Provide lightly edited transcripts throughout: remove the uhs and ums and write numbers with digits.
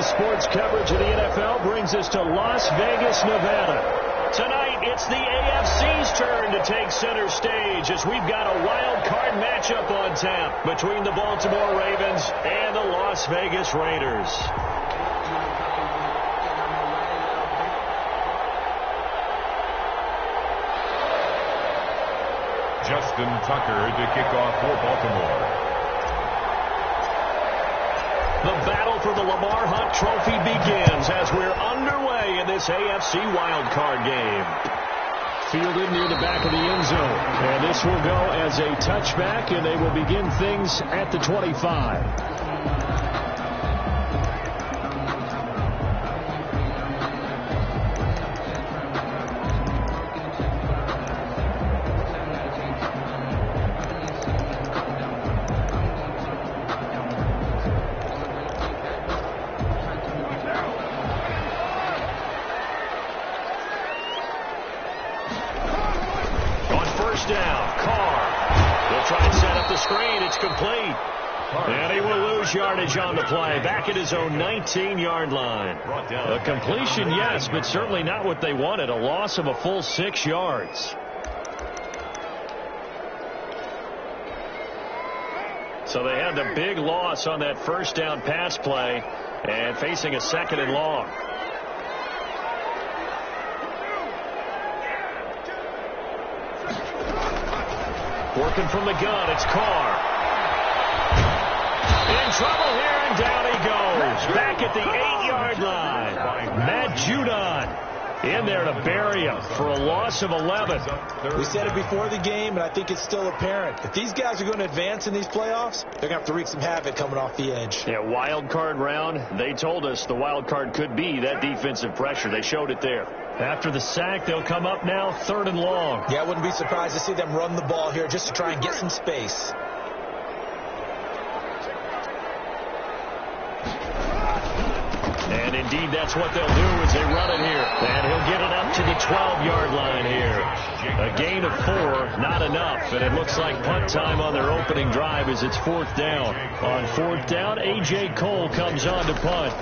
sports coverage of the NFL brings us to Las Vegas, Nevada. Tonight, it's the AFC's turn to take center stage as we've got a wild card matchup on tap between the Baltimore Ravens and the Las Vegas Raiders. Justin Tucker to kick off for Baltimore. The battle for the Lamar Hunt Trophy begins as we're underway in this AFC wildcard game. Fielded near the back of the end zone. And this will go as a touchback, and they will begin things at the 25. Down, Carr will try and set up the screen. It's complete. And he will lose yardage on the play. Back at his own 19-yard line. A completion, yes, but certainly not what they wanted. A loss of a full 6 yards. So they had the big loss on that first down pass play and facing a 2nd and long. Working from the gun, it's Carr. In trouble here, and down he goes. Back at the 8-yard line. Matt Judon in there to bury him for a loss of 11. We said it before the game, and I think it's still apparent. If these guys are going to advance in these playoffs, they're going to have to wreak some havoc coming off the edge. Yeah, wild card round. They told us the wild card could be that defensive pressure. They showed it there. After the sack, they'll come up now 3rd and long. Yeah, I wouldn't be surprised to see them run the ball here just to try and get some space. And indeed, that's what they'll do as they run it here. And he'll get it up to the 12-yard line here. A gain of 4, not enough. And it looks like punt time on their opening drive as it's 4th down. On 4th down, A.J. Cole comes on to punt.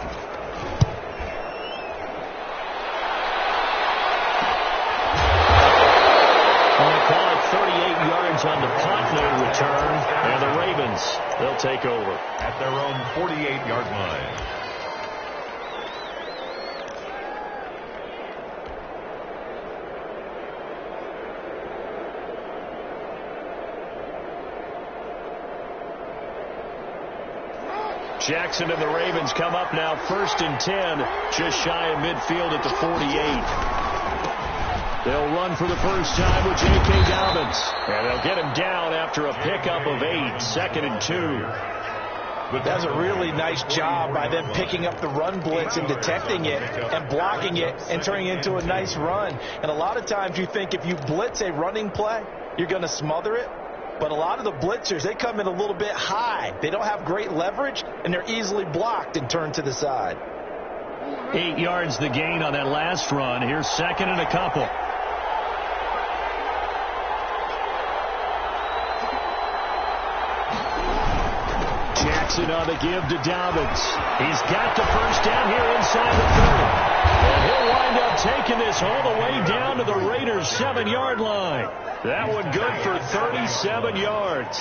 Call it 38 yards on the punt, no return, and the Ravens, they'll take over. At their own 48-yard line. Jackson and the Ravens come up now 1st and 10, just shy of midfield at the 48. They'll run for the first time with J.K. Dobbins. And they'll get him down after a pickup of 8, 2nd and 2. But that's a really nice job by them picking up the run blitz and detecting it and blocking it and turning it into a nice run. And a lot of times you think if you blitz a running play, you're going to smother it. But a lot of the blitzers, they come in a little bit high. They don't have great leverage, and they're easily blocked and turned to the side. 8 yards the gain on that last run. Here's 2nd and a couple. Jackson on the give to Dobbins. He's got the first down here inside the 30. And he'll wind up taking this all the way down to the Raiders' 7-yard line. That one good for 37 yards.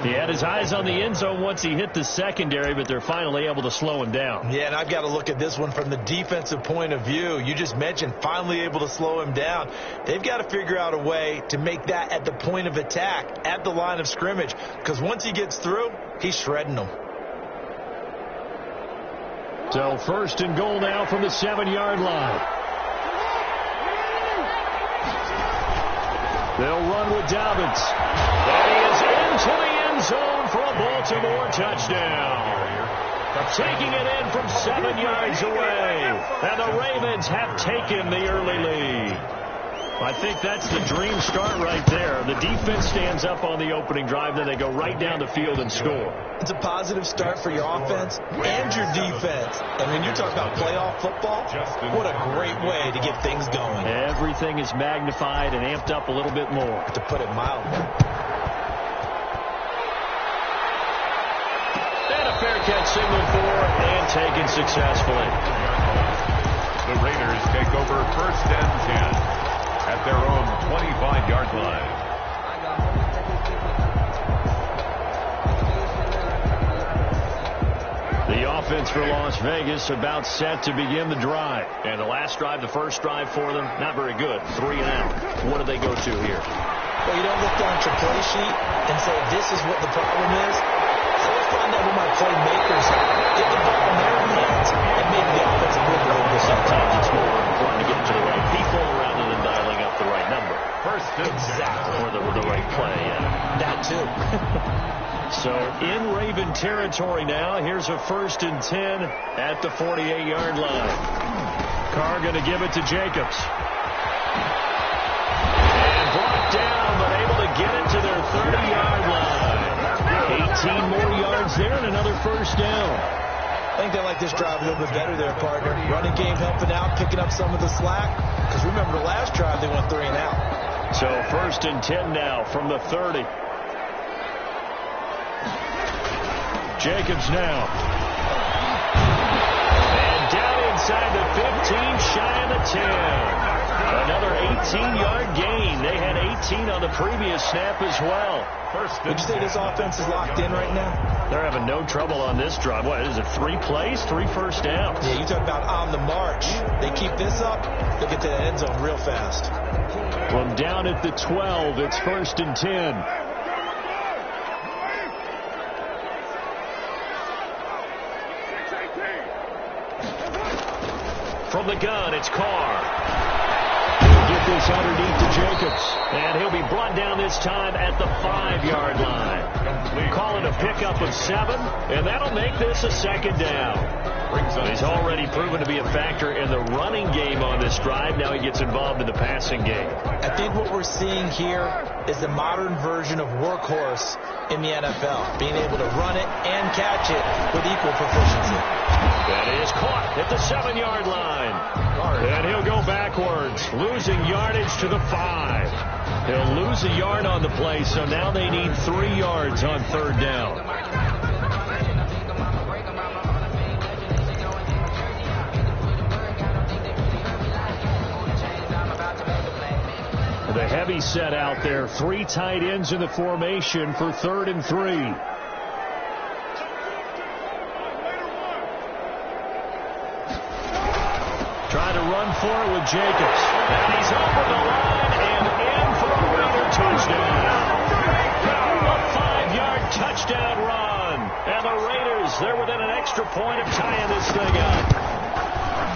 He had his eyes on the end zone once he hit the secondary, but they're finally able to slow him down. Yeah, and I've got to look at this one from the defensive point of view. You just mentioned finally able to slow him down. They've got to figure out a way to make that at the point of attack, at the line of scrimmage, because once he gets through, he's shredding them. So 1st and goal now from the 7-yard line. They'll run with Dobbins. And he is into the end zone for a Baltimore touchdown. Taking it in from 7 yards away. And the Ravens have taken the early lead. I think that's the dream start right there. The defense stands up on the opening drive, then they go right down the field and score. It's a positive start for your offense and your defense. And when you talk about playoff football, what a great way to get things going. Everything is magnified and amped up a little bit more. To put it mildly. And a fair catch signaled for and taken successfully. The Raiders take over 1st and 10 at their own 25-yard line. The offense for Las Vegas about set to begin the drive. And the last drive, the first drive for them, not very good. 3 and out. What do they go to here? Well, you don't look down at your play sheet and say, this is what the problem is. So let's find out who my playmakers are. Get the ball in their hands, and maybe the offensive move a little bit. Sometimes it's more important to get to the right people rather than dialing up the right number. First and Exactly. Or the right play, yeah. That too. So in Raven territory now. Here's a 1st and 10 at the 48-yard line. Carr going to give it to Jacobs. And brought down, but able to get it to their 30-yard line. 18 more yards there and another first down. I think they like this drive a little bit better there, partner. Running game helping out, picking up some of the slack. Because remember the last drive, they went 3 and out. So 1st and 10 now from the 30. Jacobs now. And down inside the 15, shy of the 10. Another 18-yard gain. They had 18 on the previous snap as well. Would you say this offense is locked in right now? They're having no trouble on this drive. What is it, 3 plays, 3 first downs? Yeah, you talk about on the march. They keep this up, they'll get to that end zone real fast. From down at the 12, it's 1st and 10. From the gun, it's Carr. He'll get this underneath to Jacobs. And he'll be brought down this time at the 5-yard line. Calling a pickup of 7, and that'll make this a 2nd down. He's already proven to be a factor in the running game on this drive. Now he gets involved in the passing game. I think what we're seeing here is the modern version of workhorse in the NFL. Being able to run it and catch it with equal proficiency. That is caught at the 7-yard line. And he'll go backwards, losing yardage to the 5. He'll lose a yard on the play, so now they need 3 yards on 3rd down. The heavy set out there. 3 tight ends in the formation for 3rd and 3. Trying to run for it with Jacobs. And he's over the line and in for a Raider touchdown. A 5-yard touchdown run. And the Raiders, they're within an extra point of tying this thing up.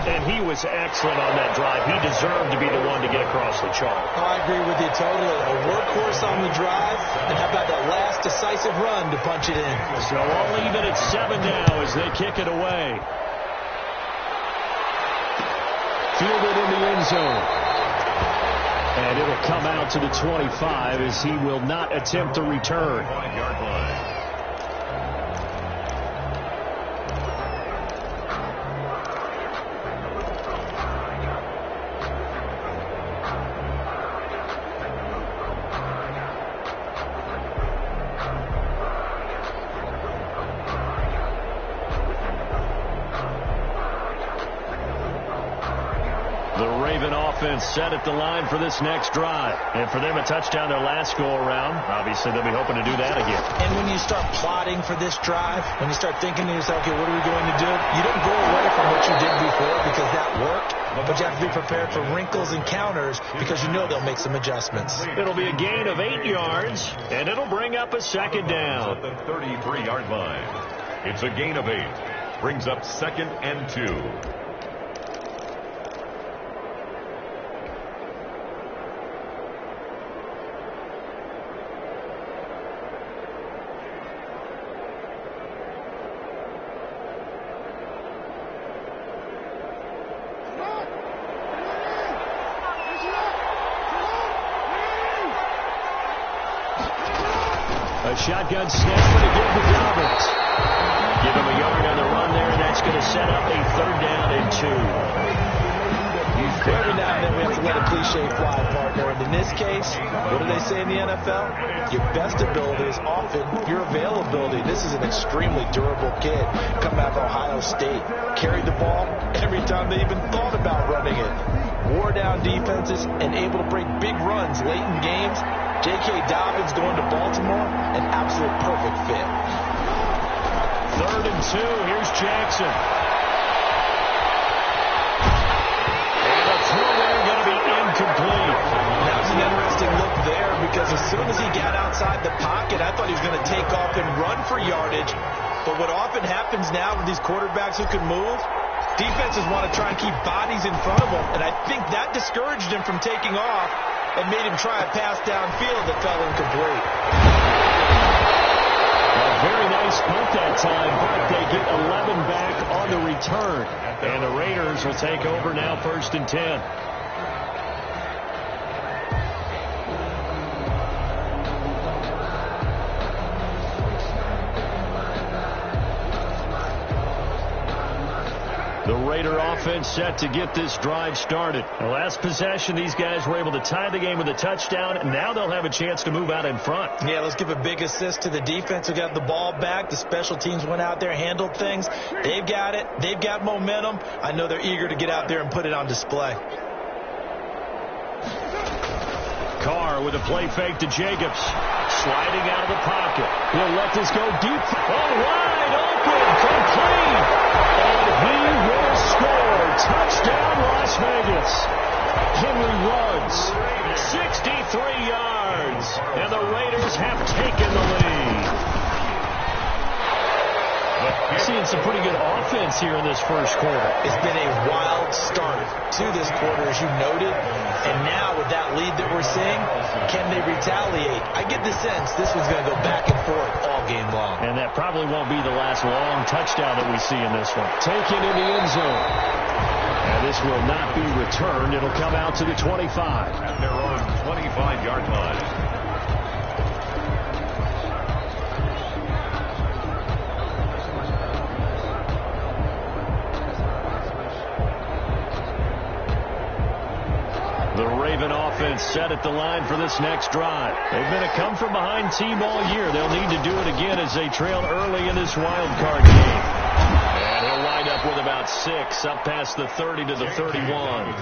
And he was excellent on that drive. He deserved to be the one to get across the chalk. Oh, I agree with you totally. A workhorse on the drive, and how about that last decisive run to punch it in? So all even at 7 now as they kick it away. Fielded in the end zone. And it'll come out to the 25 as he will not attempt to return. 5-yard line. Set at the line for this next drive. And for them, a touchdown their last go-around. Obviously, they'll be hoping to do that again. And when you start plotting for this drive, when you start thinking to yourself, okay, what are we going to do? You don't go away from what you did before because that worked, but you have to be prepared for wrinkles and counters because you know they'll make some adjustments. It'll be a gain of 8 yards, and it'll bring up a 2nd down. At the 33-yard line. It's a gain of 8. Brings up 2nd and 2. Shotgun snap for the give to Dobbins. Give him a yard on the run there, and that's going to set up a 3rd down and 2. Every now and then we have to let a cliche cliche fly, partner. And in this case, what do they say in the NFL? Your best ability is often your availability. This is an extremely durable kid coming out of Ohio State. Carried the ball every time they even thought about running it. Wore down defenses and able to break big runs late in games. J.K. Dobbins going to Baltimore, an absolute perfect fit. 3rd and 2. Here's Jackson. And a throw there going to be incomplete. That was an interesting look there because as soon as he got outside the pocket, I thought he was going to take off and run for yardage. But what often happens now with these quarterbacks who can move, defenses want to try and keep bodies in front of them. And I think that discouraged him from taking off and made him try a pass downfield that fell incomplete. A very nice punt that time, but they get 11 back on the return. And the Raiders will take over now, 1st and 10. The Raider offense set to get this drive started. The last possession, these guys were able to tie the game with a touchdown, and now they'll have a chance to move out in front. Yeah, let's give a big assist to the defense who got the ball back. The special teams went out there, handled things. They've got it. They've got momentum. I know they're eager to get out there and put it on display. Carr with a play fake to Jacobs. Sliding out of the pocket. He'll let this go deep. Oh, wide open. Complete. And he will score. Touchdown, Las Vegas. Henry runs 63 yards. And the Raiders have taken the lead. Seeing some pretty good offense here in this first quarter. It's been a wild start to this quarter, as you noted. And now with that lead that we're seeing, can they retaliate? I get the sense this one's going to go back and forth all game long. And that probably won't be the last long touchdown that we see in this one. Taken in the end zone. And this will not be returned. It'll come out to the 25. At their own 25-yard line. The Raven offense set at the line for this next drive. They've been a come-from-behind team all year. They'll need to do it again as they trail early in this wild card game. And he'll wind up with about 6, up past the 30 to the 31.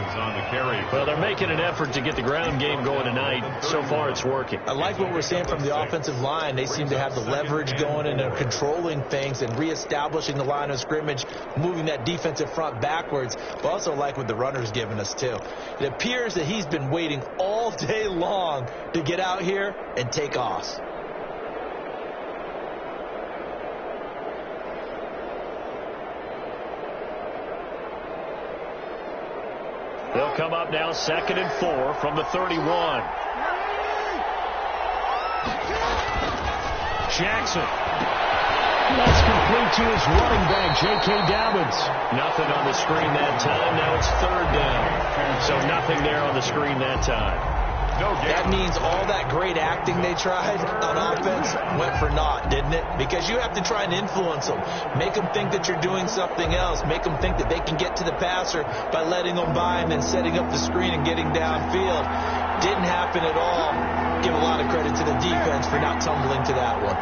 Well, they're making an effort to get the ground game going tonight. So far, it's working. I like what we're seeing from the offensive line. They seem to have the leverage going and they're controlling things and reestablishing the line of scrimmage, moving that defensive front backwards. But also like what the runner's giving us, too. It appears that he's been waiting all day long to get out here and take off. They'll come up now 2nd and 4 from the 31. Jackson. That's complete to his running back, J.K. Dobbins. Nothing on the screen that time. Now it's 3rd down. So nothing there on the screen that time. That means all that great acting they tried on offense went for naught, didn't it? Because you have to try and influence them. Make them think that you're doing something else. Make them think that they can get to the passer by letting them by and then setting up the screen and getting downfield. Didn't happen at all. Give a lot of credit to the defense for not tumbling to that one.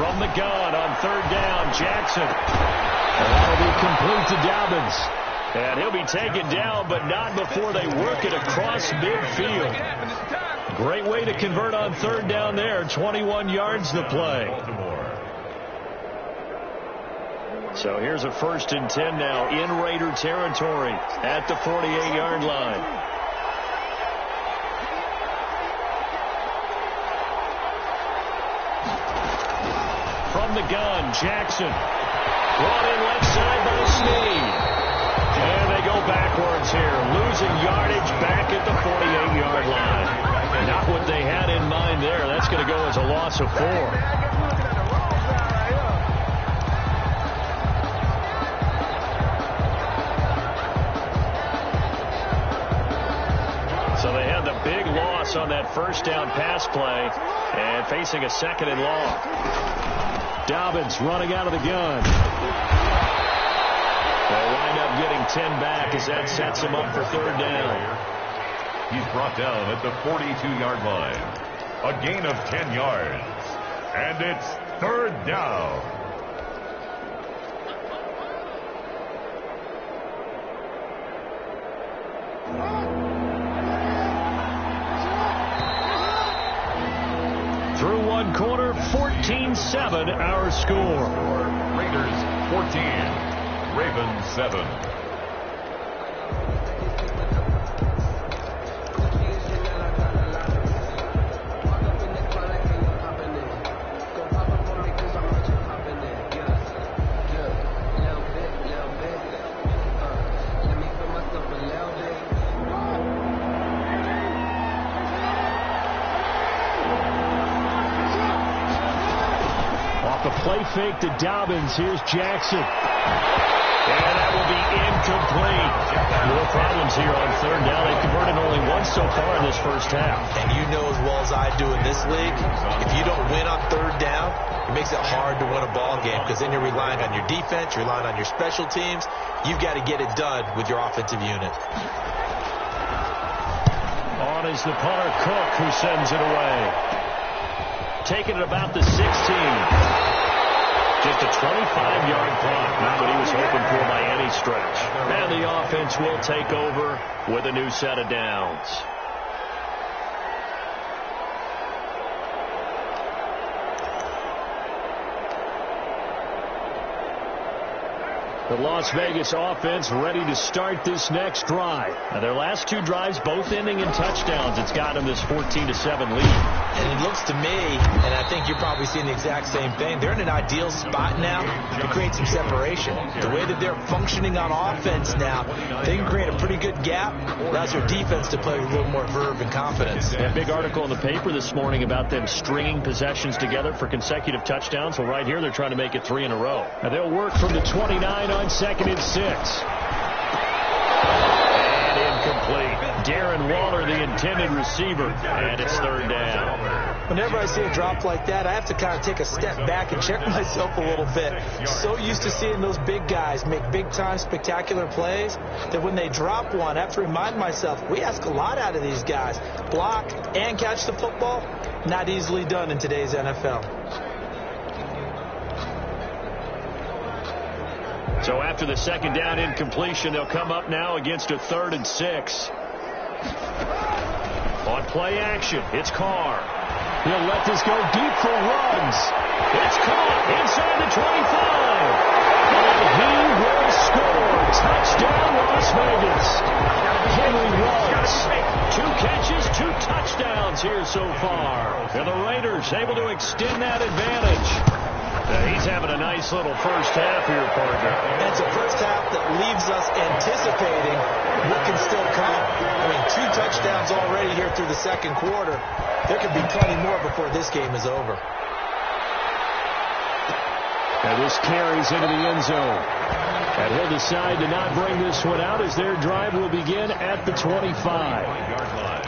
From the gun on 3rd down, Jackson. And that'll be complete to Dobbins. And he'll be taken down, but not before they work it across midfield. Great way to convert on 3rd down there. 21 yards to play. So here's a 1st and 10 now in Raider territory at the 48-yard line. From the gun, Jackson. Brought in left side by Snead. And they go backwards here, losing yardage back at the 48-yard line. Not what they had in mind there. That's going to go as a loss of 4. So they had the big loss on that 1st down pass play and facing a 2nd and long. Dobbins running out of the gun. They'll wind up getting 10 back as that sets him up for third down. He's brought down at the 42-yard line. A gain of 10 yards. And it's third down. Through one quarter, 14-7 our score. Raiders 14, Ravens 7. The play fake to Dobbins. Here's Jackson. And that will be incomplete. More problems here on third down. They've converted only once so far in this first half. And you know as well as I do in this league, if you don't win on third down, it makes it hard to win a ball game because then you're relying on your defense, you're relying on your special teams. You've got to get it done with your offensive unit. On is the punter, Cook, who sends it away. Taking it about the 16. Just a 25-yard punt. Not what he was hoping for by any stretch. And the offense will take over with a new set of downs. The Las Vegas offense ready to start this next drive. Now their last two drives both ending in touchdowns. It's got them this 14-7 lead. And it looks to me, and I think you're probably seeing the exact same thing, they're in an ideal spot now to create some separation. The way that they're functioning on offense now, they can create a pretty good gap. Allows their defense to play with a little more verve and confidence. A big article in the paper this morning about them stringing possessions together for consecutive touchdowns. Well, right here they're trying to make it 3 in a row. Now they'll work from the 29 on 2nd and 6. And incomplete. Darren Waller, the intended receiver, and it's third down. Whenever I see a drop like that, I have to kind of take a step back and check myself a little bit. So used to seeing those big guys make big-time spectacular plays that when they drop one, I have to remind myself, we ask a lot out of these guys. Block and catch the football, not easily done in today's NFL. So after the second down incompletion, they'll come up now against a 3rd and 6. On play action, it's Carr. He'll let this go deep for runs. It's caught inside the 25. And he will score. Touchdown, Las Vegas. Henry Ruggs. 2 catches, 2 touchdowns here so far. And the Raiders able to extend that advantage. He's having a nice little first half here, partner. It's a first half that leaves us anticipating what can still come. I mean, 2 touchdowns already here through the second quarter. There could be plenty more before this game is over. And this carries into the end zone. And he'll decide to not bring this one out as their drive will begin at the 25-yard line.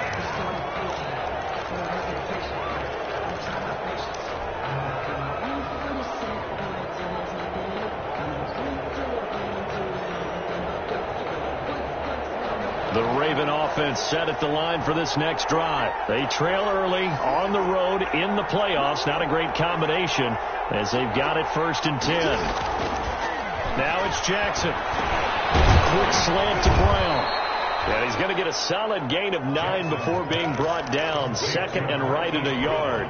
The Raven offense set at the line for this next drive. They trail early on the road in the playoffs. Not a great combination as they've got it 1st and 10. Now it's Jackson. Quick slant to Brown. And he's going to get a solid gain of 9 before being brought down. 2nd and right at a yard.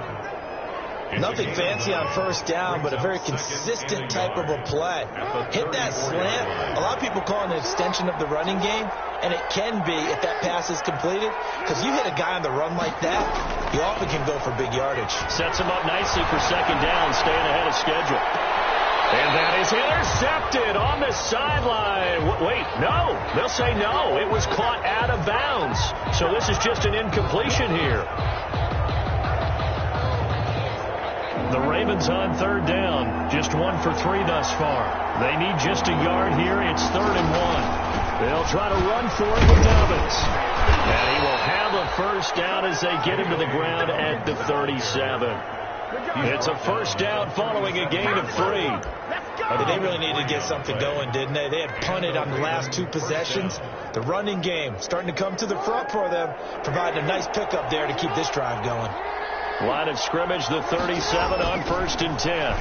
Nothing fancy on first down, but a very consistent type of a play. Hit that slant. A lot of people call it an extension of the running game, and it can be if that pass is completed, because you hit a guy on the run like that, you often can go for big yardage. Sets him up nicely for 2nd down, staying ahead of schedule. And that is intercepted on the sideline. Wait, no. They'll say no. It was caught out of bounds. So this is just an incompletion here. The Ravens on 3rd down. Just 1 for 3 thus far. They need just a yard here. It's 3rd and 1. They'll try to run for it with Dobbins. And he will have a first down as they get him to the ground at the 37. It's a first down following a gain of 3. They really needed to get something going, didn't they? They had punted on the last 2 possessions. The running game starting to come to the front for them, providing a nice pickup there to keep this drive going. Line of scrimmage, the 37 on 1st and 10.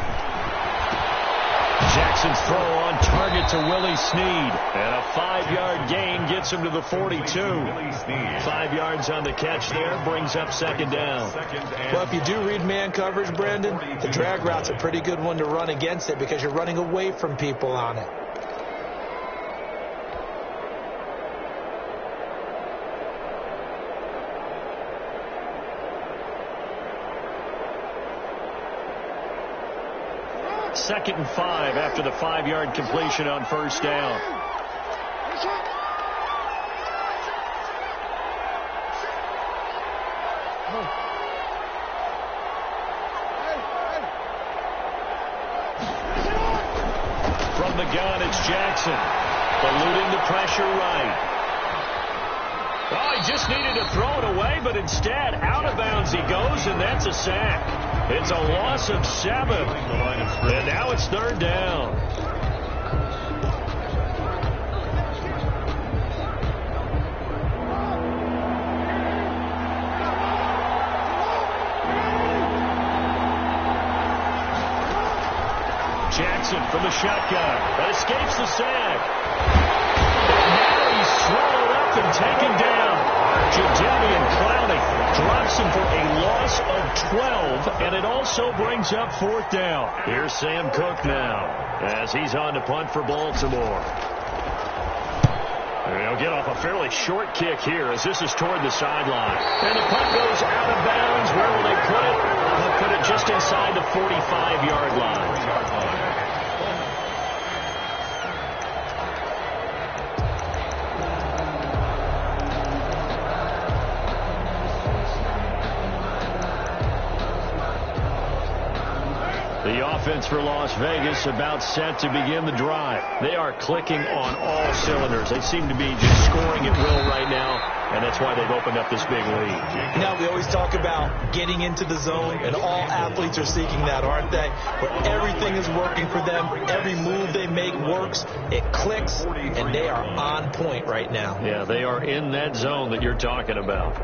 Jackson's throw on target to Willie Snead. And a 5-yard gain gets him to the 42. 5 yards on the catch there, brings up 2nd down. Well, if you do read man coverage, Brandon, the drag route's a pretty good one to run against it because you're running away from people on it. Second and 5 after the 5-yard completion on 1st down. From the gun, it's Jackson. Eluding the pressure right. Oh, he just needed to throw it away, but instead, out of bounds he goes, and that's a sack. It's a loss of 7. And now it's 3rd down. Jackson from the shotgun. That escapes the sack. Now he's swallowed up and taken down. Jadavian Clowney drops him for a loss of 12, and it also brings up 4th down. Here's Sam Cook now as he's on to punt for Baltimore. And he'll get off a fairly short kick here as this is toward the sideline. And the punt goes out of bounds. Where will they put it? They'll put it just inside the 45-yard line. The offense for Las Vegas about set to begin the drive. They are clicking on all cylinders. They seem to be just scoring at will right now, and that's why they've opened up this big lead. Now, we always talk about getting into the zone, and all athletes are seeking that, aren't they? Where everything is working for them. Every move they make works. It clicks, and they are on point right now. Yeah, they are in that zone that you're talking about.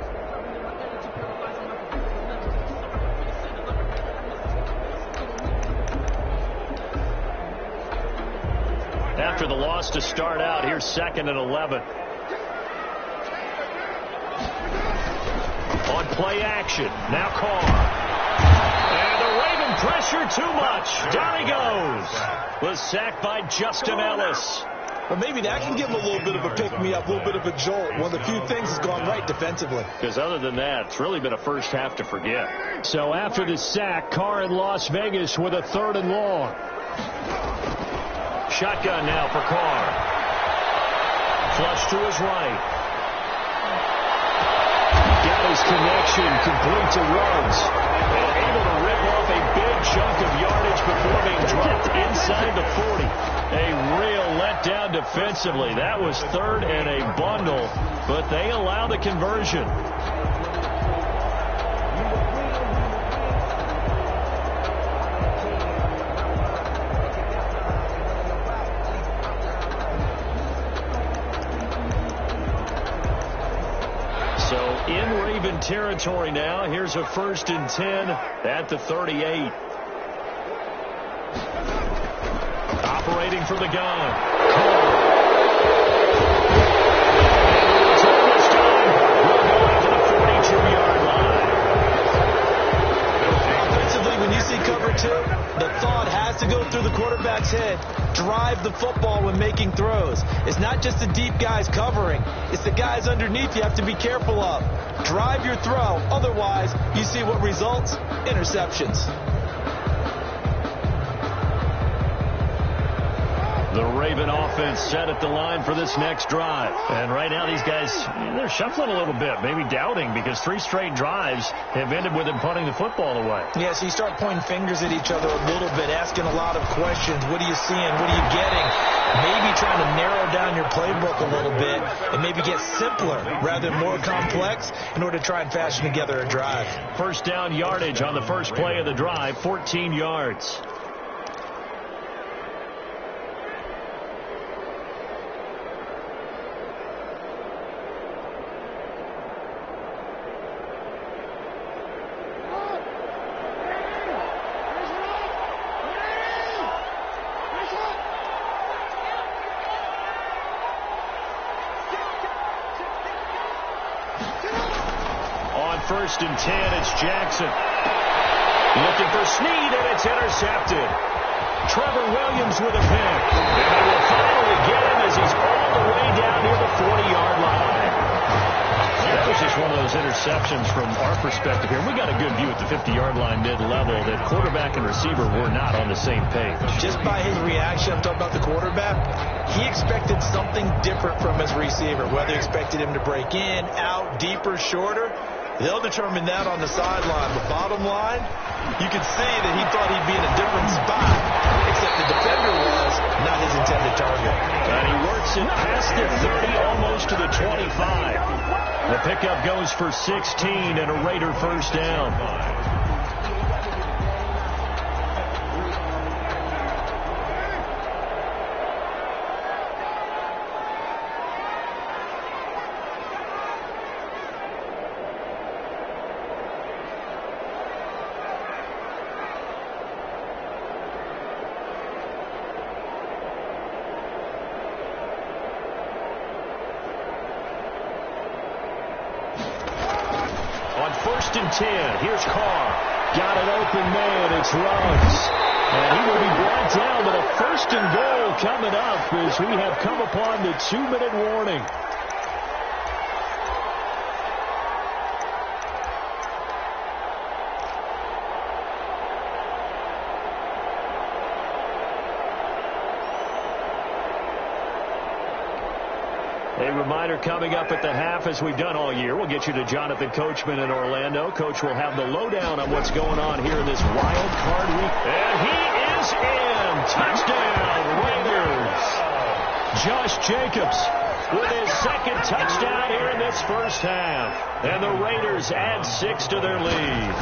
After the loss to start out, here's 2nd and 11. On play action, now Carr. And the Raven pressure too much. Down he goes. Was sacked by Justin Ellis. Well, maybe that can give him a little bit of a pick-me-up, a little bit of a jolt. One of the few things has gone right defensively. Because other than that, it's really been a first half to forget. So after the sack, Carr in Las Vegas with a 3rd and long. Shotgun now for Carr. Flush to his right. Got his connection complete to Ruggs. And able to rip off a big chunk of yardage before being dropped inside the 40. A real letdown defensively. That was 3rd and a bundle, but they allow the conversion. In Raven territory now. Here's a 1st and 10 at the 38. Operating from the gun. This time, we'll go out to the 42-yard line. Offensively, when you see cover 2, the thought has to go through the quarterback's head. Drive the football when making throws. It's not just the deep guys covering. It's the guys underneath you have to be careful of. Drive your throw. Otherwise, you see what results? Interceptions. The Raven offense set at the line for this next drive. And right now these guys, they're shuffling a little bit, maybe doubting, because 3 straight drives have ended with them punting the football away. Yeah, so you start pointing fingers at each other a little bit, asking a lot of questions. What are you seeing? What are you getting? Maybe trying to narrow down your playbook a little bit and maybe get simpler rather than more complex in order to try and fashion together a drive. First down yardage on the first play of the drive, 14 yards. First and 10, it's Jackson. Looking for Snead, and it's intercepted. Trevor Williams with a pick. And they will finally get him as he's all the way down near the 40-yard line. That was just one of those interceptions from our perspective here. We got a good view at the 50-yard line mid-level that quarterback and receiver were not on the same page. Just by his reaction, I'm talking about the quarterback, he expected something different from his receiver, whether he expected him to break in, out, deeper, shorter. They'll determine that on the sideline. But bottom line, you can see that he thought he'd be in a different spot, except the defender was not his intended target. And he works it past the 30, almost to the 25. The pickup goes for 16 and a Raider first down. First and 10. Here's Carr. Got an open man. It's Ruggs. And he will be brought down, but a first and goal coming up as we have come upon the 2-minute warning. A reminder coming up at the half, as we've done all year. We'll get you to Jonathan Coachman in Orlando. Coach will have the lowdown on what's going on here in this wild card week. And he is in. Touchdown, Raiders. Josh Jacobs with his second touchdown here in this first half. And the Raiders add 6 to their lead.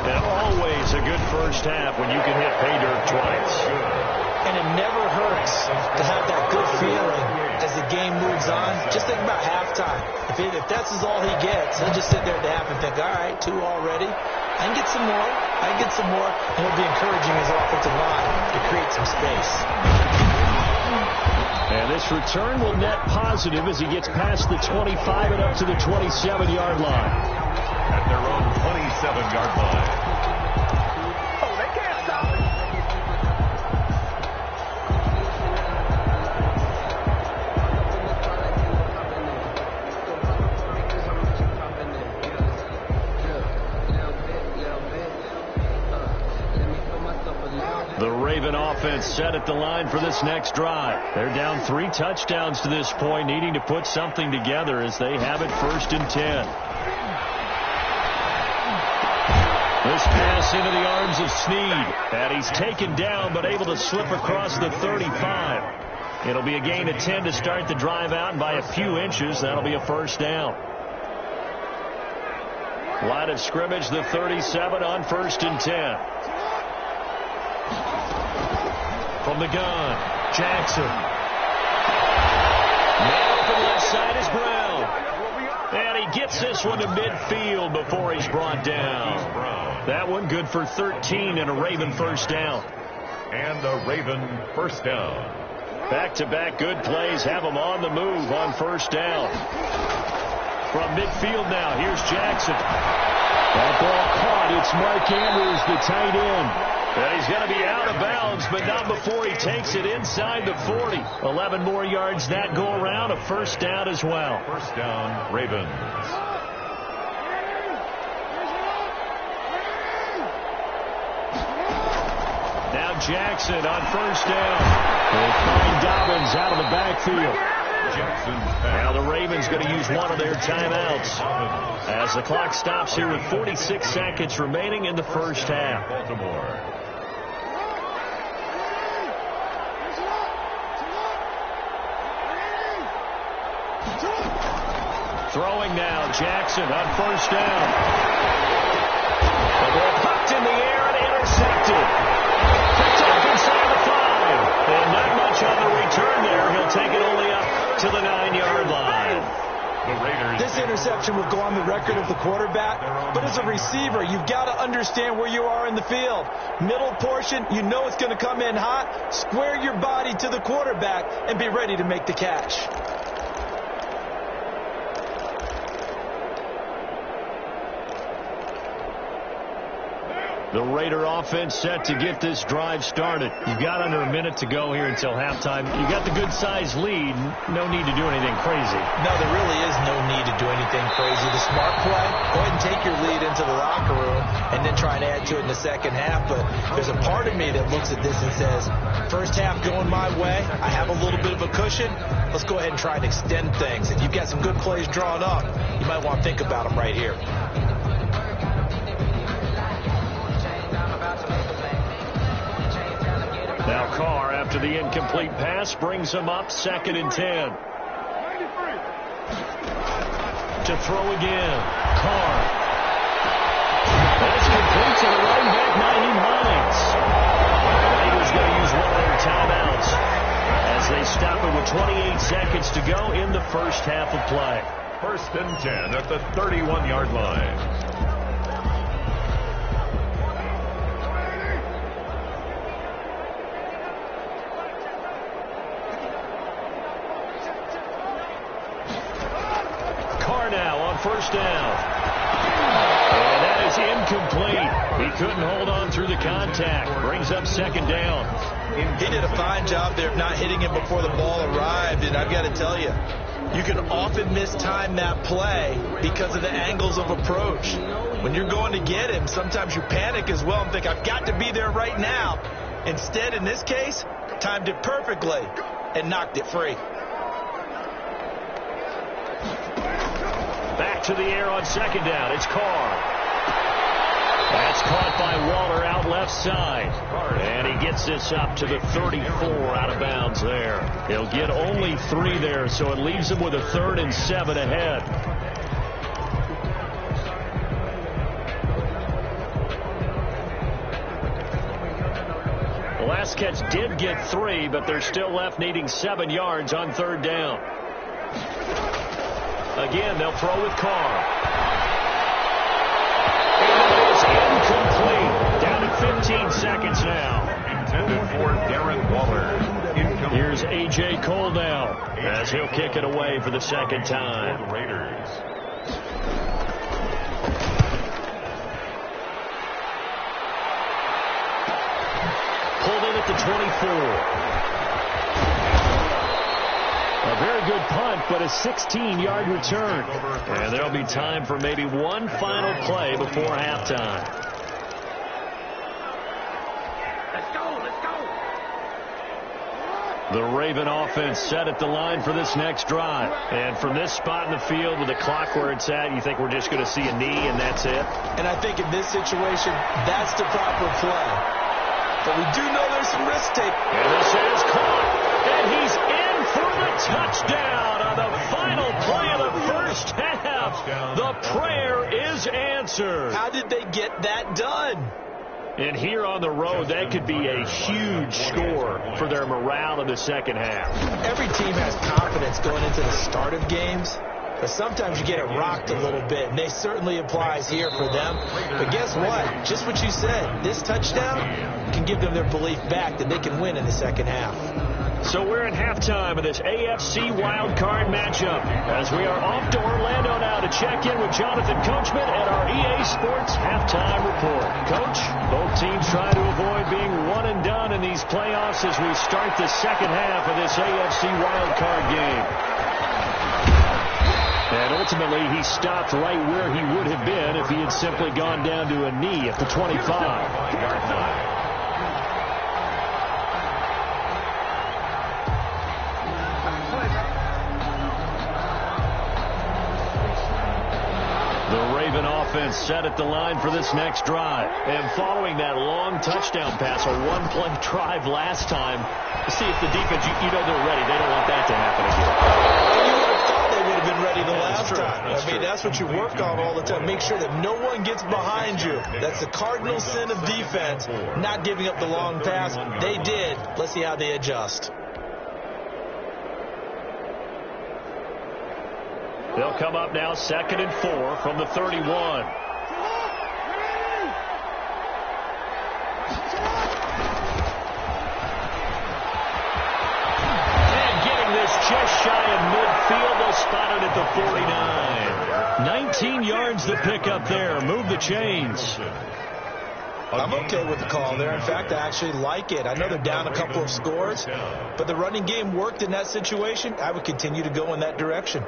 And always a good first half when you can hit pay dirt twice. And it never hurts to have that good feeling as the game moves on. Just think about halftime. If that's all he gets, he'll just sit there at the half and think, all right, 2 already. I can get some more. I can get some more. And he'll be encouraging his offensive line to create some space. And this return will net positive as he gets past the 25 and up to the 27-yard line. At their own 27-yard line. The Raven offense set at the line for this next drive. They're down 3 touchdowns to this point, needing to put something together as they have it first and 10. This pass into the arms of Snead. And he's taken down but able to slip across the 35. It'll be a gain of 10 to start the drive out, and by a few inches, that'll be a first down. Line of scrimmage, the 37 on first and 10. From the gun, Jackson. Man open left side is Brown. And he gets this one to midfield before he's brought down. That one good for 13 and a Raven first down. And a Raven first down. Back-to-back good plays have them on the move on first down. From midfield now, here's Jackson. That ball caught. It's Mark Andrews, the tight end. And he's going to be out of bounds, but not before he takes it inside the 40. 11 more yards that go around, a first down as well. First down, Ravens. Now Jackson on first down. They find Dobbins out of the backfield. Now the Ravens going to use one of their timeouts as the clock stops here with 46 seconds remaining in the first half. Baltimore. Throwing now, Jackson on first down. The ball popped in the air and intercepted. Picked up inside the 5. And not much on the return there. He'll take it only up to the 9-yard line. The Raiders. This interception will go on the record of the quarterback, but as a receiver, you've got to understand where you are in the field. Middle portion, you know it's going to come in hot. Square your body to the quarterback and be ready to make the catch. The Raider offense set to get this drive started. You've got under a minute to go here until halftime. You got the good-sized lead. No need to do anything crazy. No, there really is no need to do anything crazy. The smart play, go ahead and take your lead into the locker room and then try and add to it in the second half. But there's a part of me that looks at this and says, first half going my way. I have a little bit of a cushion. Let's go ahead and try and extend things. If you've got some good plays drawn up, you might want to think about them right here. Now Carr, after the incomplete pass, brings him up 2nd and 10. To throw again. Carr. That's complete to the running back, Naheem Hines. The Raiders going to use one of their timeouts as they stop it with 28 seconds to go in the first half of play. 1st and 10 at the 31-yard line. First down. And that is incomplete. He couldn't hold on through the contact. Brings up 2nd down. He did a fine job there of not hitting him before the ball arrived. And I've got to tell you, you can often mistime that play because of the angles of approach. When you're going to get him, sometimes you panic as well and think, I've got to be there right now. Instead, in this case, timed it perfectly and knocked it free. Back to the air on 2nd down. It's Carr. That's caught by Waller out left side. And he gets this up to the 34 out of bounds there. He'll get only 3 there, so it leaves him with a 3rd and 7 ahead. The last catch did get 3, but they're still left needing 7 yards on 3rd down. Again, they'll throw with Carr. And it is incomplete. Down to 15 seconds now. Intended for Darren Waller. Incomplete. Here's A.J. Cole now as he'll kick it away for the 2nd time. For the Raiders. Pulled in at the 24. A very good punt, but a 16-yard return. And there'll be time for maybe one final play before halftime. Let's go, let's go. The Raven offense set at the line for this next drive. And from this spot in the field with the clock where it's at, you think we're just going to see a knee and that's it? And I think in this situation, that's the proper play. But we do know there's some risk taken. And this is caught. And he's in for the touchdown on the final play of the first half. The prayer is answered. How did they get that done? And here on the road, that could be a huge score for their morale in the second half. Every team has confidence going into the start of games, but sometimes you get it rocked a little bit, and they certainly applies here for them. But guess what? Just what you said, this touchdown can give them their belief back that they can win in the second half. So we're at halftime of this AFC wildcard matchup as we are off to Orlando now to check in with Jonathan Coachman at our EA Sports Halftime Report. Coach, both teams try to avoid being one and done in these playoffs as we start the second half of this AFC wildcard game. And ultimately, he stopped right where he would have been if he had simply gone down to a knee at the 25. Raven offense set at the line for this next drive. And following that long touchdown pass, a one-play drive last time, see if the defense, you know they're ready. They don't want that to happen again. You would have thought they would have been ready the last time. That's what you work on all the time. Make sure that no one gets behind you. That's the cardinal sin of defense, not giving up the long pass. They did. Let's see how they adjust. They'll come up now 2nd and 4 from the 31. And getting this just shy of midfield, they'll spot it at the 49. 19 yards to pick up there. Move the chains. I'm okay with the call there. In fact, I actually like it. I know they're down a couple of scores, but the running game worked in that situation. I would continue to go in that direction.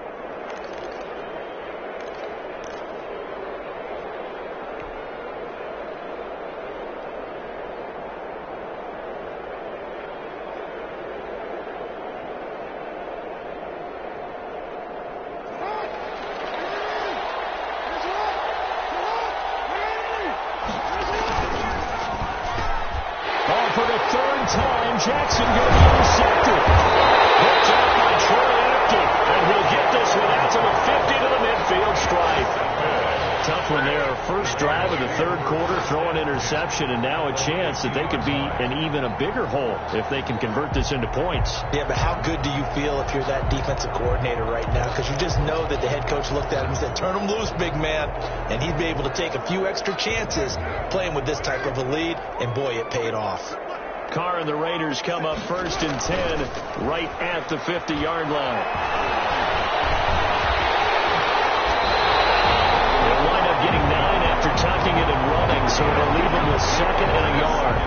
Jackson going to be intercepted. Picked up by Troy Apton. And he'll get this one out to the 50 to the midfield stripe. Tough one there. First drive of the third quarter, throw an interception, and now a chance that they could be in even a bigger hole if they can convert this into points. Yeah, but how good do you feel if you're that defensive coordinator right now? Because you just know that the head coach looked at him and said, turn him loose, big man. And he'd be able to take a few extra chances playing with this type of a lead, and boy, it paid off. Carr and the Raiders come up 1st and 10 right at the 50-yard line. They'll wind up getting 9 after tucking it and running, so it'll leave them with 2nd and a yard.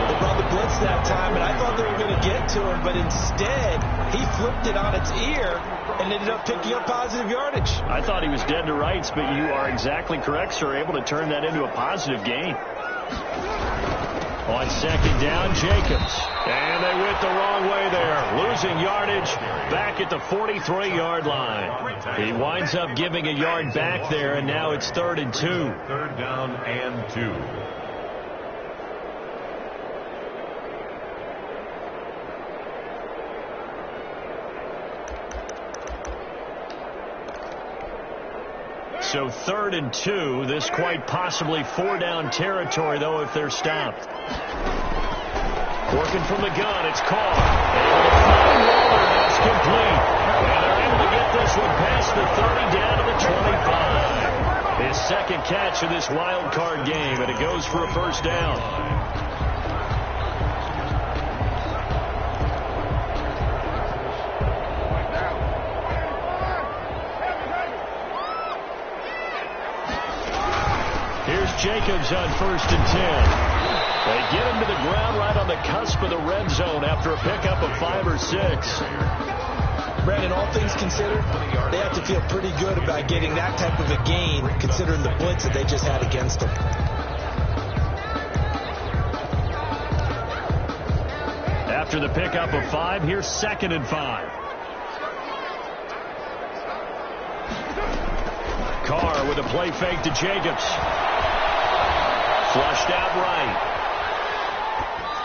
They brought the blitz that time, and I thought they were going to get to him, but instead he flipped it on its ear and ended up picking up positive yardage. I thought he was dead to rights, but you are exactly correct, sir, able to turn that into a positive gain. On 2nd down, Jacobs. And they went the wrong way there. Losing yardage back at the 43-yard line. He winds up giving a yard back there, and now it's 3rd and 2. 3rd down and 2. So 3rd and 2. This quite possibly 4-down territory, though, if they're stopped. Working from the gun, it's Carr. Able to find Waller, that's complete. And they're able to get this one past the 30 down to the 25. His 2nd catch of this wild card game, and it goes for a 1st down. Here's Jacobs on 1st and 10. They get him to the ground right on the cusp of the red zone after a pickup of 5 or 6. Brandon, all things considered, they have to feel pretty good about getting that type of a gain, considering the blitz that they just had against them. After the pickup of 5, here's 2nd and 5. Carr with a play fake to Jacobs. Flushed out right.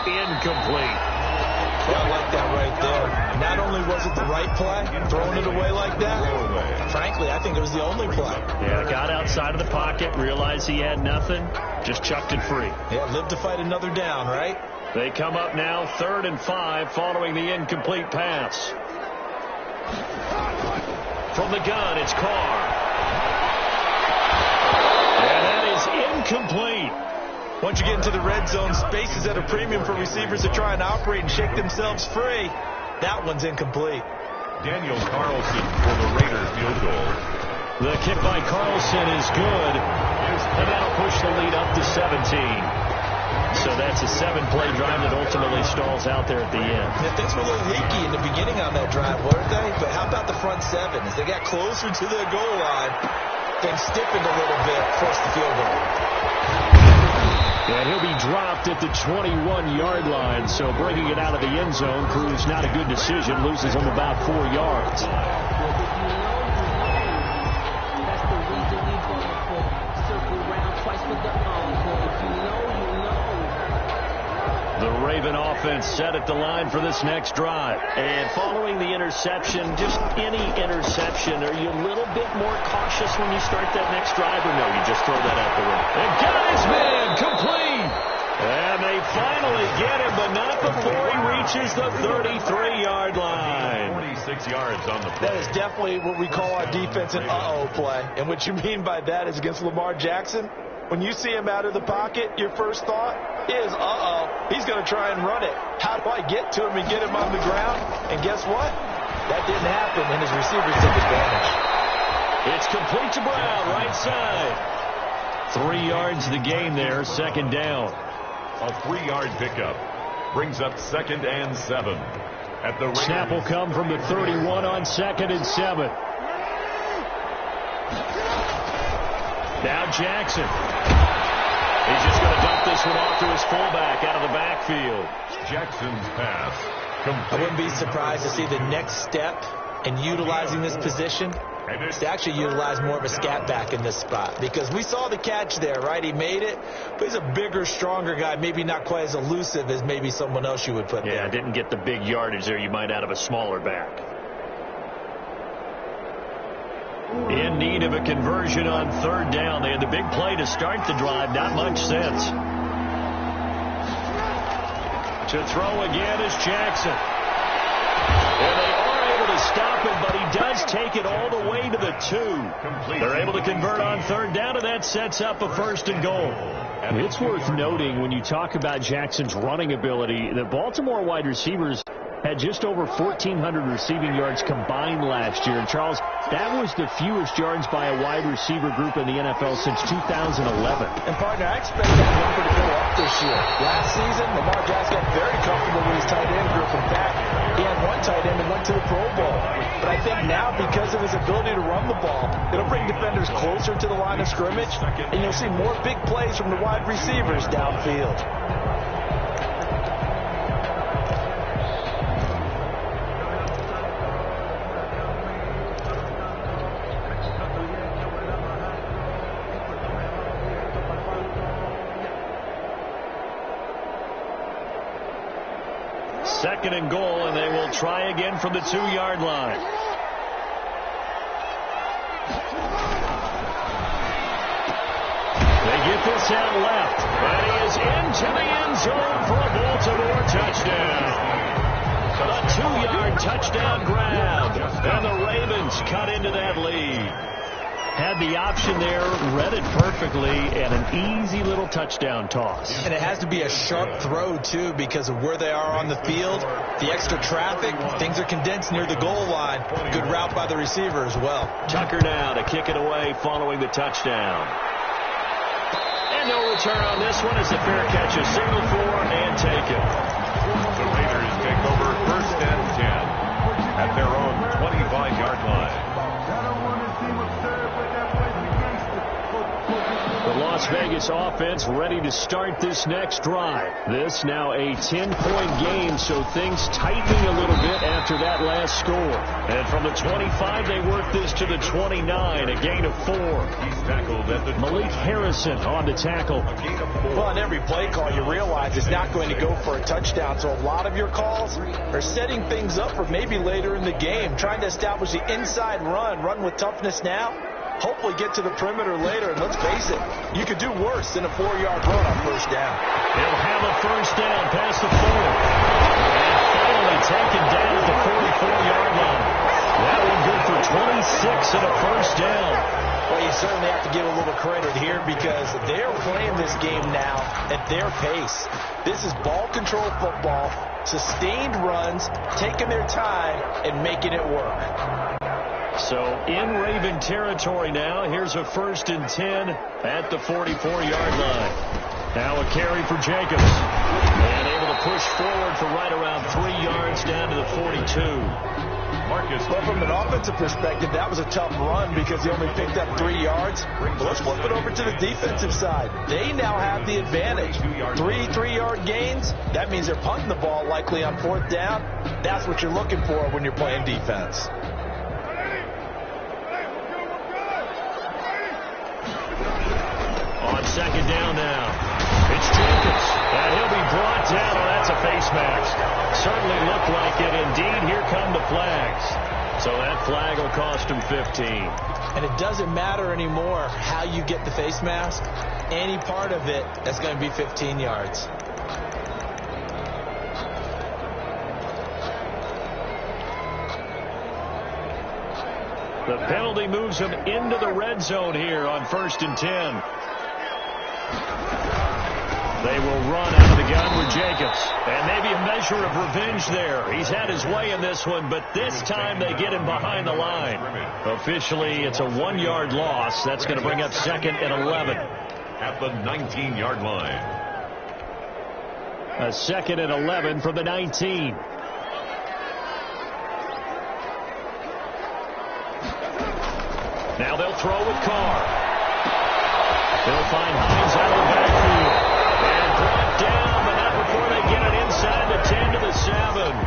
Incomplete. Yeah, I like that right there. Not only was it the right play, throwing it away like that, frankly, I think it was the only play. Yeah, got outside of the pocket, realized he had nothing, just chucked it free. Yeah, live to fight another down, right? They come up now 3rd and 5 following the incomplete pass. From the gun, it's Carr. And that is incomplete. Once you get into the red zone, space is at a premium for receivers to try and operate and shake themselves free. That one's incomplete. Daniel Carlson for the Raiders field goal. The kick by Carlson is good, and that'll push the lead up to 17. So that's a 7-play drive that ultimately stalls out there at the end. Yeah, things were a little leaky in the beginning on that drive, weren't they? But how about the front 7? As they got closer to the goal line, things stiffened a little bit, forced the field goal. And he'll be dropped at the 21-yard line, so bringing it out of the end zone proves not a good decision, loses him about 4 yards. Raven offense set at the line for this next drive. And following the interception, just any interception, are you a little bit more cautious when you start that next drive, or no, you just throw that out the window? And got his man complete. And they finally get him, but not before he reaches the 33-yard line. 46 yards on the play. That is definitely what we call our defense an uh-oh play. And what you mean by that is against Lamar Jackson, when you see him out of the pocket, your first thought is, uh-oh, he's going to try and run it. How do I get to him and get him on the ground? And guess what? That didn't happen, and his receivers took advantage. It's complete to Brown, right side. 3 yards the gain there, second down. A 3-yard pickup brings up 2nd and 7. At the snap will come from the 31 on 2nd and 7. Now Jackson. He's just going to dump this one off to his fullback out of the backfield. Jackson's pass. I wouldn't be surprised to see the next step in utilizing this position to actually utilize more of a scat back in this spot, because we saw the catch there, right? He made it, but he's a bigger, stronger guy, maybe not quite as elusive as maybe someone else you would put there. Yeah, didn't get the big yardage there you might out of a smaller back. In need of a conversion on 3rd down. They had the big play to start the drive, not much sense. To throw again is Jackson. And they are able to stop him, but he does take it all the way to the 2. They're able to convert on 3rd down, and that sets up a 1st and goal. It's worth noting when you talk about Jackson's running ability, the Baltimore wide receivers had just over 1,400 receiving yards combined last year. And, Charles, that was the fewest yards by a wide receiver group in the NFL since 2011. And, partner, I expect that number to go up this year. Last season, Lamar Jackson got very comfortable with his tight end group. In fact, he had one tight end that went to the Pro Bowl. But I think now, because of his ability to run the ball, it'll bring defenders closer to the line of scrimmage, and you'll see more big plays from the wide receivers downfield. Second and goal, and they will try again from the 2-yard line. They get this out left, and he is into the end zone for a Baltimore touchdown. A 2-yard touchdown grab, and the Ravens cut into that lead. Had the option there, read it perfectly, and an easy little touchdown toss. And it has to be a sharp throw, too, because of where they are on the field. The extra traffic, things are condensed near the goal line. Good route by the receiver as well. Tucker now to kick it away following the touchdown. And no return on this one as the fair catch is signaled for and taken. The Raiders take over 1st and 10 at their own 25-yard line. The Las Vegas offense ready to start this next drive. This now a 10-point game, so things tightening a little bit after that last score. And from the 25, they work this to the 29, a gain of 4. He's tackled at the Malik Harrison on the tackle. Well, on every play call, you realize it's not going to go for a touchdown, so a lot of your calls are setting things up for maybe later in the game, trying to establish the inside run with toughness now. Hopefully get to the perimeter later, and let's face it, you could do worse than a 4-yard run on 1st down. They'll have a 1st down past the 4. And finally taken down at the 44-yard line. That one good for 26 and a 1st down. Well, you certainly have to give a little credit here because they're playing this game now at their pace. This is ball control football, sustained runs, taking their time, and making it work. So in Raven territory now. Here's a 1st and 10 at the 44-yard line. Now a carry for Jacobs. And able to push forward for right around 3 yards down to the 42. But from an offensive perspective, that was a tough run because he only picked up 3 yards. But let's flip it over to the defensive side. They now have the advantage. 3 3-yard gains. That means they're punting the ball likely on 4th down. That's what you're looking for when you're playing defense. On 2nd down now, it's Jacobs, and he'll be brought down. Oh, that's a face mask. Certainly looked like it. Indeed, here come the flags. So that flag will cost him 15. And it doesn't matter anymore how you get the face mask. Any part of it, that's going to be 15 yards. The penalty moves him into the red zone here on 1st and 10. They will run out of the gun with Jacobs. And maybe a measure of revenge there. He's had his way in this one, but this time they get him behind the line. Officially, it's a 1-yard loss. That's going to bring up 2nd and 11. At the 19-yard line. A 2nd and 11 from the 19. Now they'll throw with Carr. They'll find Hines out of the backfield. And brought down, but not before they get it inside the 10 to the 7.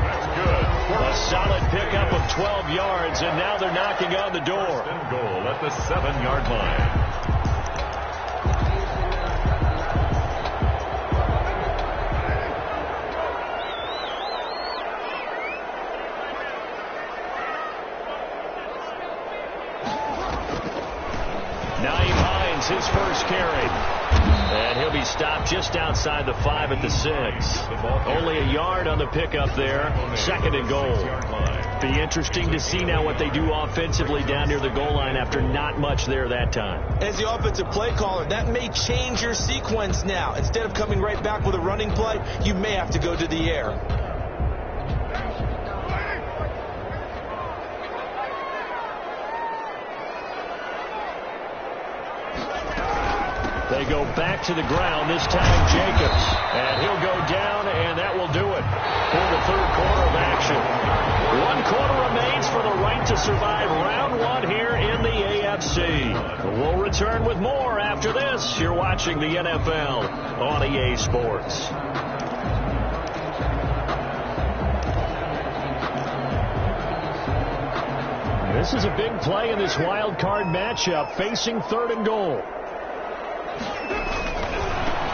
That's good. A solid pickup of 12 yards, and now they're knocking on the door. Goal at the 7-yard line. His first carry. And he'll be stopped just outside the 5 at the 6. Only a yard on the pickup there. 2nd and goal. Be interesting to see now what they do offensively down near the goal line after not much there that time. As the offensive play caller, that may change your sequence now. Instead of coming right back with a running play, you may have to go to the air. They go back to the ground, this time Jacobs. And he'll go down, and that will do it for the 3rd quarter of action. 1 quarter remains for the right to survive round 1 here in the AFC. We'll return with more after this. You're watching the NFL on EA Sports. This is a big play in this wild card matchup, facing 3rd and goal.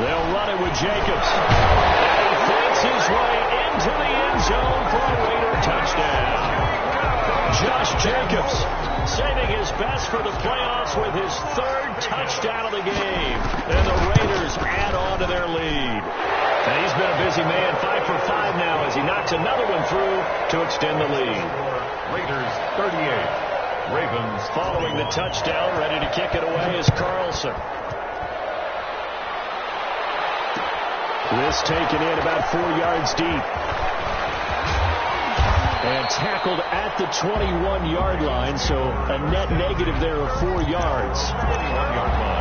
They'll run it with Jacobs. And he fakes his way into the end zone for a Raider touchdown. Josh Jacobs saving his best for the playoffs with his 3rd touchdown of the game. And the Raiders add on to their lead. And he's been a busy man, 5 for 5 now as he knocks another one through to extend the lead. Raiders 38. Ravens following the touchdown, ready to kick it away is Carlson. This taken in about 4 yards deep. And tackled at the 21-yard line, so a net negative there of 4 yards. 21-yard line.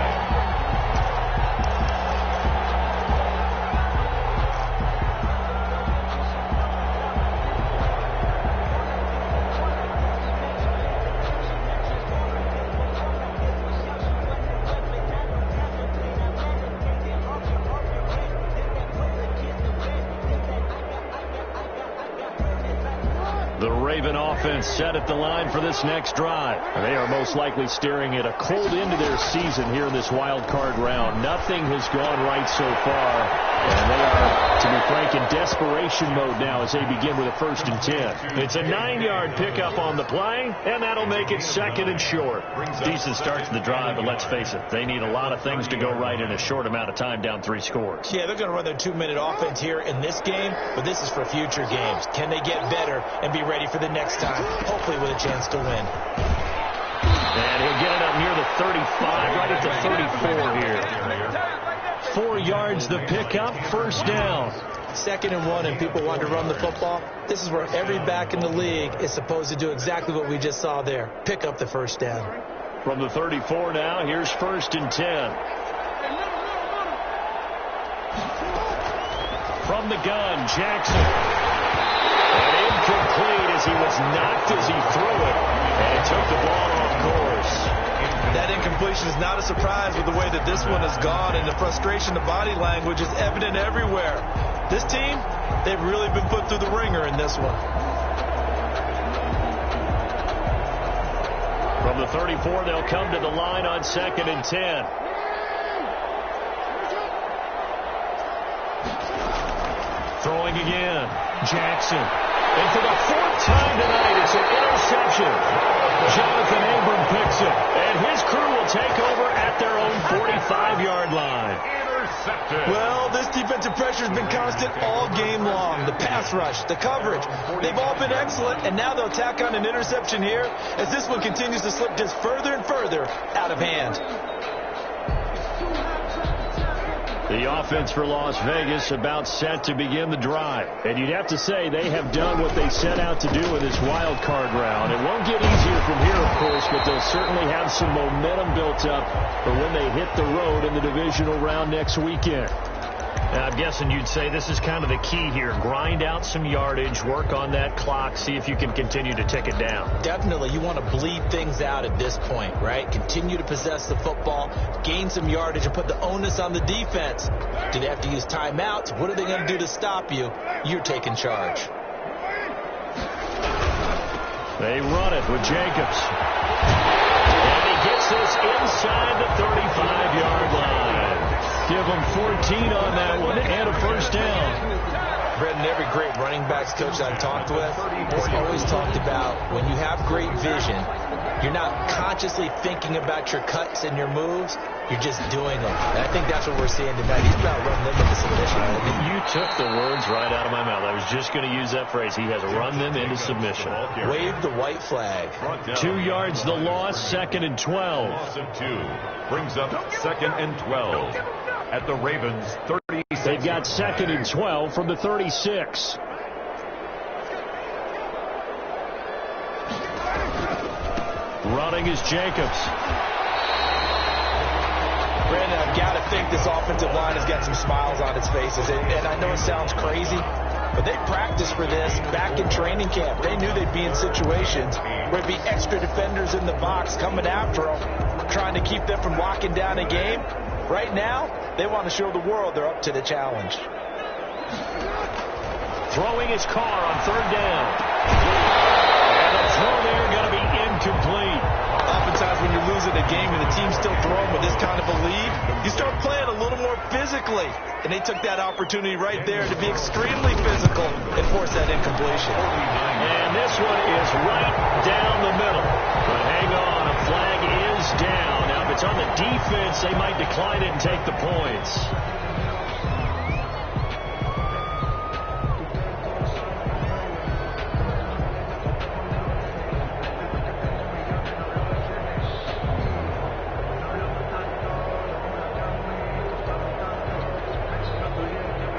Offense set at the line for this next drive. They are most likely staring at a cold end to their season here in this wild card round. Nothing has gone right so far, and they are, to be frank, in desperation mode now as they begin with a 1st and 10. It's a 9-yard pickup on the play, and that'll make it 2nd and short. Decent start to the drive, but let's face it, they need a lot of things to go right in a short amount of time, down 3 scores. Yeah, they're going to run their 2-minute offense here in this game, but this is for future games. Can they get better and be ready for the next time, hopefully with a chance to win? And he'll get it up near the 35, right at the 34 here. 4 yards the pickup, 1st down. 2nd and 1, and people want to run the football. This is where every back in the league is supposed to do exactly what we just saw there. Pick up the 1st down. From the 34 now, here's 1st and 10. From the gun, Jackson. And incomplete as he was knocked as he threw it. And he took the ball off course. That incompletion is not a surprise with the way that this one has gone, and the frustration, the body language is evident everywhere. This team, they've really been put through the ringer in this one. From the 34, they'll come to the line on 2nd and 10. Throwing again. Jackson. And for the fourth time tonight, it's an interception. Jonathan Abram picks it. And his crew will take over at their own 45-yard line. Well, this defensive pressure has been constant all game long. The pass rush, the coverage, they've all been excellent, and now they'll tack on an interception here as this one continues to slip just further and further out of hand. The offense for Las Vegas about set to begin the drive. And you'd have to say they have done what they set out to do in this wild card round. It won't get easier from here, of course, but they'll certainly have some momentum built up for when they hit the road in the divisional round next weekend. Now, I'm guessing you'd say this is kind of the key here. Grind out some yardage, work on that clock, see if you can continue to tick it down. Definitely. You want to bleed things out at this point, right? Continue to possess the football, gain some yardage, and put the onus on the defense. Do they have to use timeouts? What are they going to do to stop you? You're taking charge. They run it with Jacobs. And he gets this inside the 35-yard line. Give them 14 on that one and a first down. Brendan, every great running backs coach I've talked with has always talked about when you have great vision, you're not consciously thinking about your cuts and your moves. You're just doing them. And I think that's what we're seeing tonight. He's about running them into submission. You took the words right out of my mouth. I was just going to use that phrase. He has run them into submission. Wave the white flag. 2 yards the loss, 2nd and 12. Loss of 2 brings up 2nd and 12 at the Ravens 36. They've got 2nd and 12 from the 36. Running is Jacobs. Brandon, I've got to think this offensive line has got some smiles on its faces. And I know it sounds crazy, but they practiced for this back in training camp. They knew they'd be in situations where there'd be extra defenders in the box coming after them, trying to keep them from locking down a game. Right now, they want to show the world they're up to the challenge. Throwing his car on 3rd down. And the throw there going to be incomplete. Oftentimes when you're losing a game and the team's still throwing with this kind of a lead, you start playing a little more physically. And they took that opportunity right there to be extremely physical and force that incompletion. And this one is right down the middle. But hang on, a flag is down. Now, if it's on the defense, they might decline it and take the points.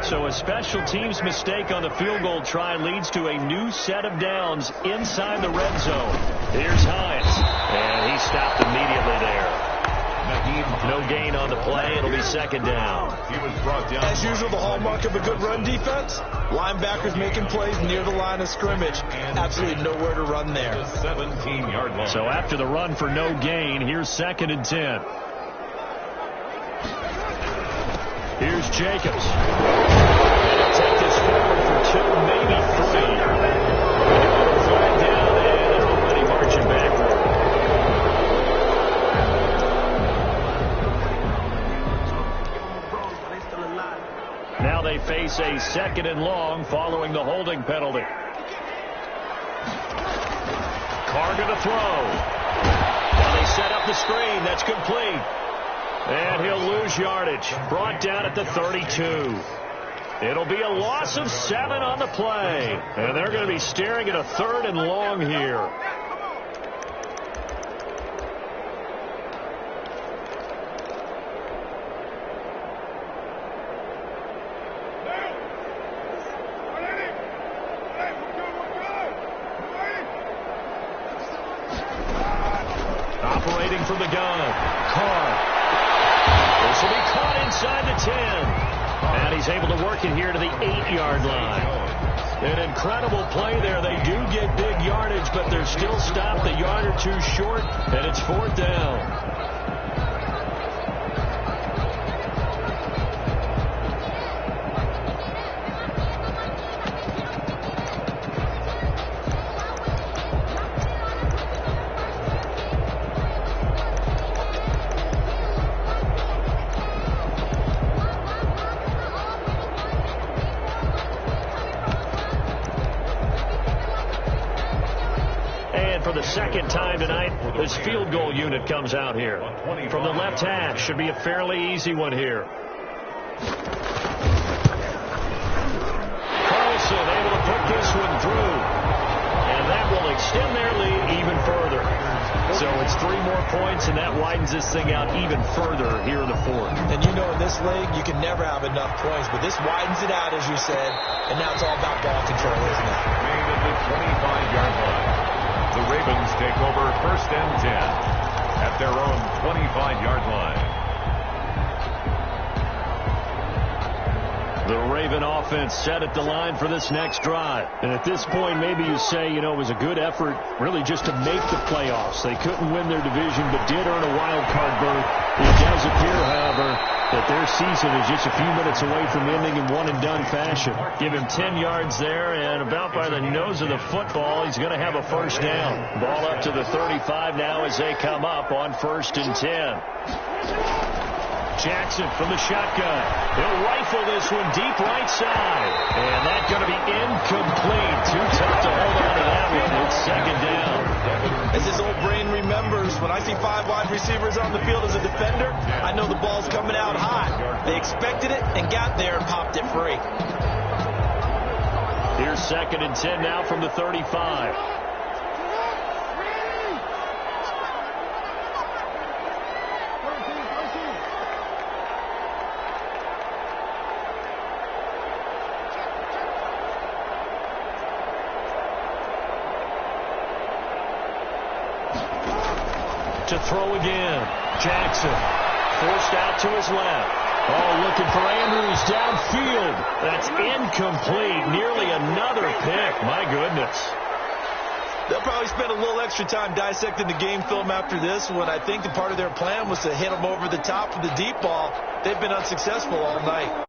So a special teams mistake on the field goal try leads to a new set of downs inside the red zone. Here's Hines, and he stopped immediately there. No gain on the play. It'll be 2nd down. He was brought down. As usual, the hallmark of a good run defense, linebackers making plays near the line of scrimmage. Absolutely nowhere to run there. 17-yard line. So after the run for no gain, here's 2nd and 10. Here's Jacobs. They'll take this forward for 2, maybe 3. Flag down, and they're already marching backward. Now they face a 2nd and long following the holding penalty. Carr to throw. Now they set up the screen. That's complete. And he'll lose yardage. Brought down at the 32. It'll be a loss of 7 on the play. And they're going to be staring at a 3rd and long here. Operating from the gun. Carr. This will be caught inside the 10. And he's able to work it here to the 8-yard line. An incredible play there. They do get big yardage, but they're still stopped a yard or 2 short, and it's 4th down. And for the second time tonight, this field goal unit comes out here. From the left hash, should be a fairly easy one here. Carlson able to put this one through. And that will extend their lead even further. So it's 3 more points, and that widens this thing out even further here in the fourth. And you know in this league, you can never have enough points, but this widens it out, as you said, and now it's all about ball control, isn't it? Made at the 25-yard line. The Ravens take over 1st and 10 at their own 25-yard line. The Raven offense set at the line for this next drive. And at this point, maybe you say, you know, it was a good effort really just to make the playoffs. They couldn't win their division, but did earn a wild card berth. It does appear, however, that their season is just a few minutes away from ending in one-and-done fashion. Give him 10 yards there, and about by the nose of the football, he's going to have a first down. Ball up to the 35 now as they come up on 1st and 10. Jackson from the shotgun. He'll rifle this one deep right side. And that's going to be incomplete. Too tough to hold on to that one. It's 2nd down. As his old brain remembers, when I see 5 wide receivers on the field as a defender, I know the ball's coming out hot. They expected it and got there and popped it free. Here's 2nd and 10 now from the 35. To throw again. Jackson forced out to his left. Oh, looking for Andrews downfield. That's incomplete. Nearly another pick. My goodness. They'll probably spend a little extra time dissecting the game film after this one. I think the part of their plan was to hit them over the top with the deep ball. They've been unsuccessful all night.